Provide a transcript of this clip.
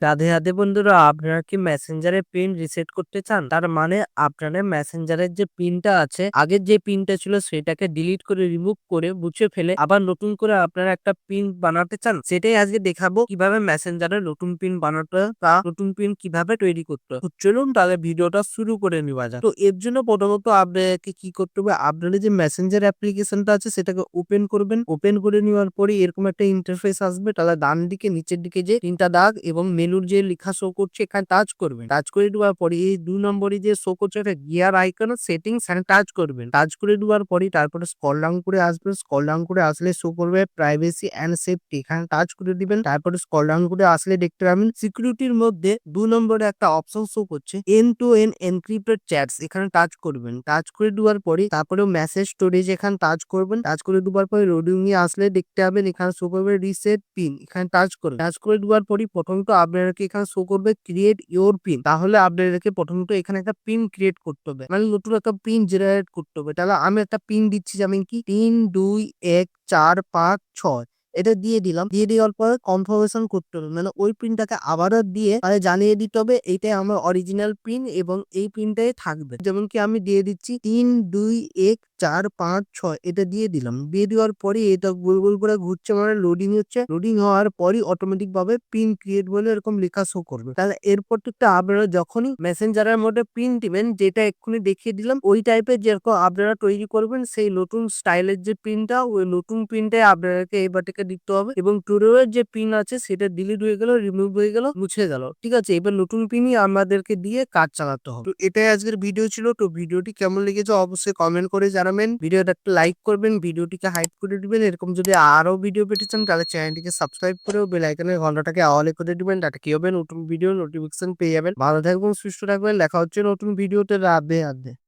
রাধে রাধে বন্ধুরা, আপনারা কি মেসেঞ্জারে পিন রিসেট করতে চান? তার মানে আপনারা মেসেঞ্জারের যে পিনটা আছে, আগের যে পিনটা ছিল সেটাকে ডিলিট করে রিমুভ করে মুছে ফেলে আবার নতুন করে আপনারা একটা পিন বানাতে চান। সেটাই আজকে দেখাবো কিভাবে মেসেঞ্জারে নতুন পিন বানাতে বা নতুন পিন কিভাবে তৈরি করতে হয়। তো চলুন তাহলে ভিডিওটা শুরু করে নেওয়া যাক। তো এর জন্য প্রথমত আপনাকে কি করতে হবে, আপনাদের যে মেসেঞ্জার অ্যাপ্লিকেশনটা আছে সেটাকে ওপেন করবেন। ওপেন করে নেওয়ার পরে এরকম একটা ইন্টারফেস আসবে। তাহলে ডান দিকে নিচের দিকে যে তিনটা দাগ এবং মেনুর যে লেখা শো করছে এখানে টাচ করবেন। টাচ করে দেওয়ার পরে এই ২ নম্বরে যে শো করছে একটা গিয়ার আইকন সেটিংস এখানে টাচ করবেন। টাচ করে দেওয়ার পরে তারপরে স্ক্রল ডাউন করে আসবেন। স্ক্রল ডাউন করে আসলে শো করবে প্রাইভেসি এন্ড সেফটি, এখানে টাচ করে দিবেন। তারপরে স্ক্রল ডাউন করে আসলে দেখতে পাবেন সিকিউরিটির মধ্যে ২ নম্বরে একটা অপশন শো করছে end to end encrypted chats, এখানে টাচ করবেন। টাচ করে দেওয়ার পরে তারপরে মেসেজ স্টোরেজ এখানে টাচ করবেন। টাচ করে দেওয়ার পরে লোডিং এ আসলে দেখতে পাবেন এখানে শো করবে রিসেট পিন, এখানে টাচ করবেন। টাচ করে দেওয়ার পরই প্রথমত আপনাদেরকে এখানে শো করবে ক্রিয়েট ইওর পিন। তাহলে আপনাদেরকে প্রথমত এখানে একটা পিন ক্রিয়েট করতে হবে, মানে নতুন একটা পিন জেনারেট করতে হবে। তাহলে আমি একটা পিন দিচ্ছি, যেমন কি ৩, ২, ১, ৪, ৫, ৬ এটা দিয়ে দিলাম। দিয়ে দেওয়ার পর কনফার্মেশন করতে হবে, মানে ওই পিনটাকে আবারও দিয়ে জানিয়ে দিতে হবে এইটাই আমার অরিজিনাল পিন এবং এই পিনটাই থাকবে। যেমন কি আমি দিয়ে দিচ্ছি ৩, ২, ১, ৪, ৫, ৬ এটা দিয়ে দিলাম। দিয়ে দেওয়ার পরে এটা গোল গোল করে ঘুরছে, মানে লোডিং হচ্ছে। লোডিং হওয়ার পরই অটোমেটিক ভাবে পিন ক্রিয়েট বলে এরকম লেখা শো করবে। তাহলে এরপর থেকে আপনারা যখনই মেসেঞ্জারের মধ্যে পিন দিবেন, যেটা এক্ষুনি দেখিয়ে দিলাম ওই টাইপের যেরকম আপনারা তৈরি করবেন, সেই নতুন স্টাইলের যে পিনটা ওই নতুন পিনটাই আপনাদেরকে এবার থেকে দিতে হবে। এবং পুরোনো যে পিন আছে সেটা ডিলিট হয়ে গেল, রিমুভ হয়ে গেল, মুছে গেল। ঠিক আছে, এবার নতুন পিনই আমাদেরকে দিয়ে কাজ চালাতে হবে। তো এটাই আজকের ভিডিও ছিল। তো ভিডিওটি কেমন লেগেছে অবশ্যই কমেন্ট করে জানাবেন। ভিডিওটা একটা লাইক করবেন, ভিডিওটিকে হাইপ করে দিবেন। এরকম যদি আরো ভিডিও পেতে চান তাহলে চ্যানেলটিকে সাবস্ক্রাইব করেও বেল আইকনের ঘন্টাটাকে অলে করে দিবেন। তাতে কি হবে, নতুন ভিডিও নোটিফিকেশন পেয়ে যাবেন। ভালো থাকবেন, সুস্থ থাকবেন, দেখা হচ্ছে নতুন ভিডিওতে। রাধে রাধে।